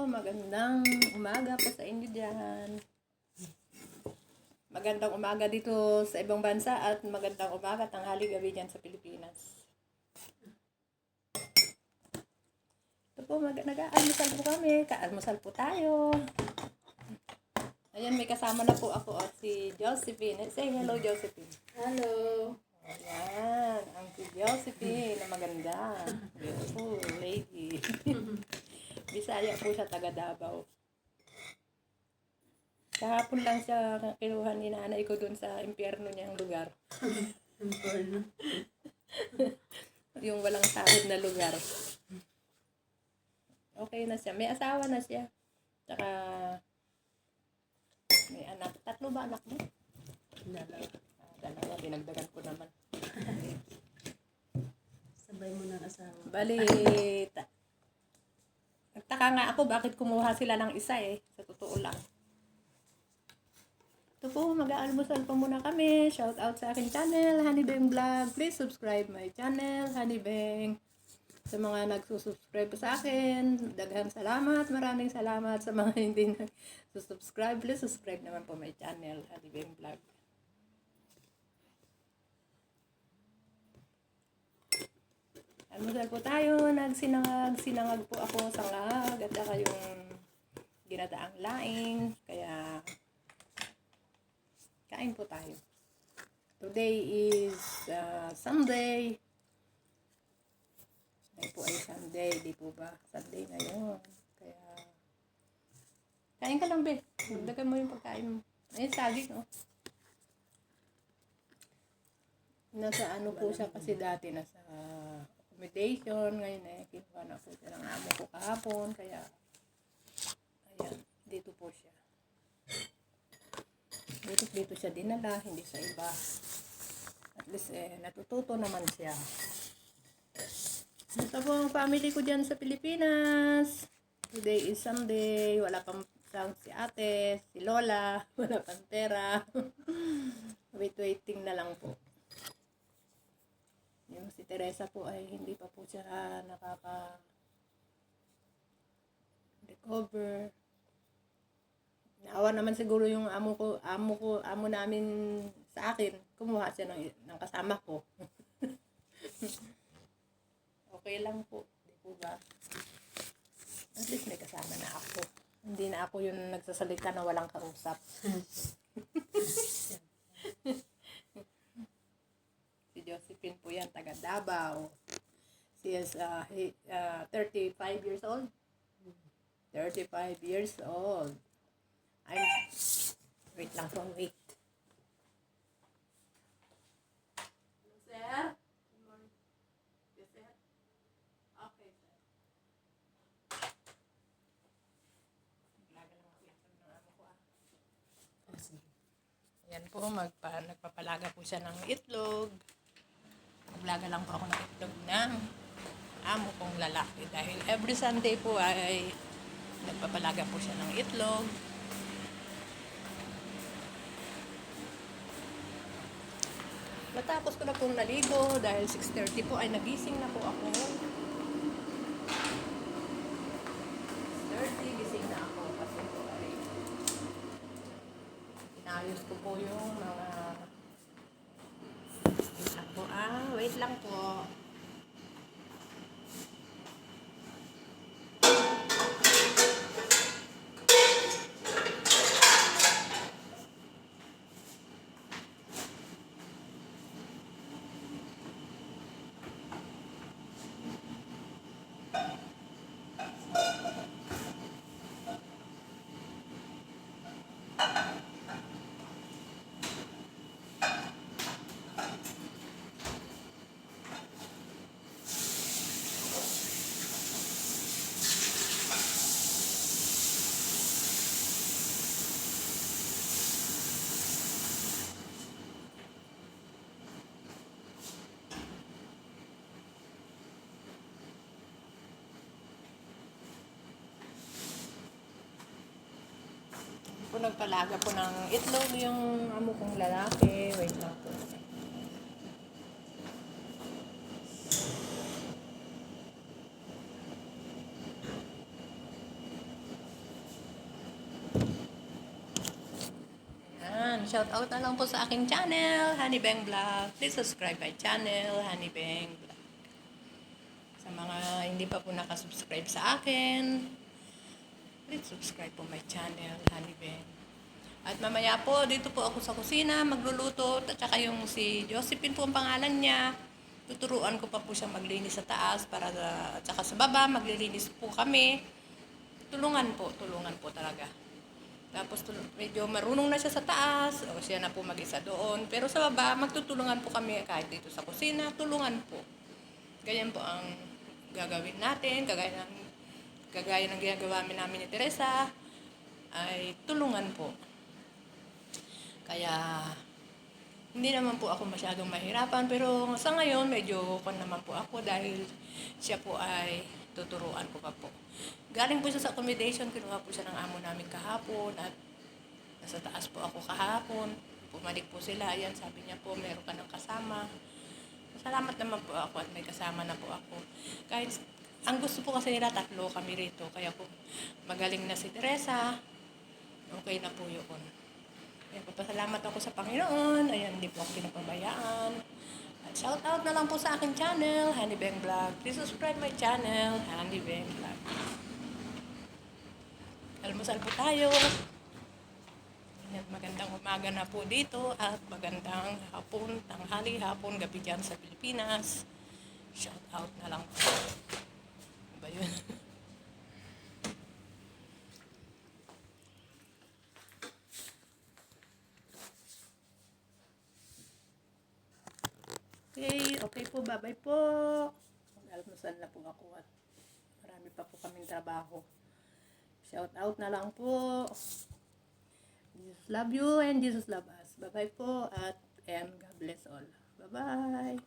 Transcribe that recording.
magandang umaga po sa inyo dyan. Magandang umaga dito sa ibang bansa at magandang umaga, tanghali, gabi dyan sa Pilipinas. Ito po, nag-aalmusal po kami. Kaalmusal po tayo. Ayan, may kasama na po ako at si Josephine. Say hello, Josephine. Hello. Ayan, ang si Josephine na maganda. Beautiful lady. Bisaya po siya, taga Davao. Kahapon lang siya kinuha ni nanay ko dun sa impyerno niyang lugar. Yung walang sahod na lugar. Okay na siya. May asawa na siya. Tsaka may anak. 3 ba anak mo? Dalawa. Dinagdagan ko naman. Sabay mo ng asawa. Balita. Nagtaka nga ako bakit kumuha sila ng isa sa totoo lang. Ito po, mag-aalmusal pa muna kami. Shout out sa aking channel, Honeybeng Vlog. Please subscribe my channel, Honeybeng. Sa mga nagsusubscribe sa akin, daghang salamat. Maraming salamat sa mga hindi nagsusubscribe. Please subscribe naman po my channel, Honeybeng Vlog. Almusal po tayo. Sinangag po ako sa ngag at saka yung ginataang laing. Kaya kain po tayo. Today is Sunday. Ngayon po ay Sunday, di po ba? Sunday ngayon. Kaya kain ka lang, be. Dagdagan mo yung pagkain mo. Ayun, saging, oh. Nasa ano po siya kasi dati, nasa accommodation. Ngayon kinuha na po siya ng amo ko kahapon. Kaya, ayan, dito po siya. Dito siya dinala, hindi sa iba. At least, natututo naman siya. Ito po ang family ko dyan sa Pilipinas. Today is Sunday. Wala pang sound si ate, si lola. Wala pang pera. Waiting na lang po. Yung si Teresa po ay hindi pa po siya nakaka-recover. Naawa naman siguro yung amo namin sa akin. Kumuha siya ng kasama ko. Okay lang po. Di po ba? At least may kasama na ako. Hindi na ako yung nagsasalita na walang kausap. Si Josephine po yan, taga Davao. She is 35 years old. 35 years old. Wait lang po, wait. Sir? Good morning. Yes, sir? Okay, sir. Naglaga lang ako yung ng amo ko, Oh, sige. Yan po, nagpapalaga po siya ng itlog. Naglaga lang po ako ng itlog ng amo kong lalaki. Dahil every Sunday po ay nagpapalaga po siya ng itlog. Matapos ko na pong naligo dahil 6:30 po ay nagising na po ako. 6:30 gising na ako kasi po ay inayos ko po yung mga wait lang po. Po nagpalaga po ng itlog yung amo kong lalaki. Wait lang po. shout out na lang po sa aking channel, Honey Bang Vlog. Please subscribe my channel, Honey Bang Vlog. Sa mga hindi pa po nakasubscribe sa akin, please subscribe po my channel, Honey Bang. At mamaya po, dito po ako sa kusina, magluluto. At saka yung si Josephine po ang pangalan niya. Tuturuan ko pa po siya maglinis sa taas para at saka sa baba, maglilinis po kami. Tulungan po talaga. Tapos medyo marunong na siya sa taas, o siya na po mag-isa doon. Pero sa baba, magtutulungan po kami kahit dito sa kusina, tulungan po. Ganyan po ang gagawin natin, kagaya ng ginagawa namin ni Teresa, ay tulungan po. Kaya, hindi naman po ako masyadong mahirapan, pero sa ngayon, medyo kon naman po ako dahil siya po ay tuturuan ko pa po. Galing po siya sa accommodation, kinuha po siya ng amo namin kahapon at nasa taas po ako kahapon. Pumalik po sila, ayan, sabi niya po, meron ka ng kasama. Salamat naman po ako at may kasama na po ako. Kahit, ang gusto po kasi nila, 3 kami rito. Kaya po, magaling na si Teresa, okay na po yun. Kaya papasalamat ako sa Panginoon. Ayan, hindi po ako pinapabayaan. At shout out na lang po sa aking channel, Honey Bang Vlog. Please subscribe my channel, Honey Bang Vlog. Almusal po tayo. Ayan, magandang umaga na po dito at magandang hapon, tanghali, hapon, gabi dyan sa Pilipinas. Shout out na lang po. Ano ba yun? Okay po, bye-bye po. Mag-almusal na po ako at marami pa po kaming trabaho. Shout out na lang po. Jesus love you and Jesus love us. Bye-bye po and God bless all. Bye-bye.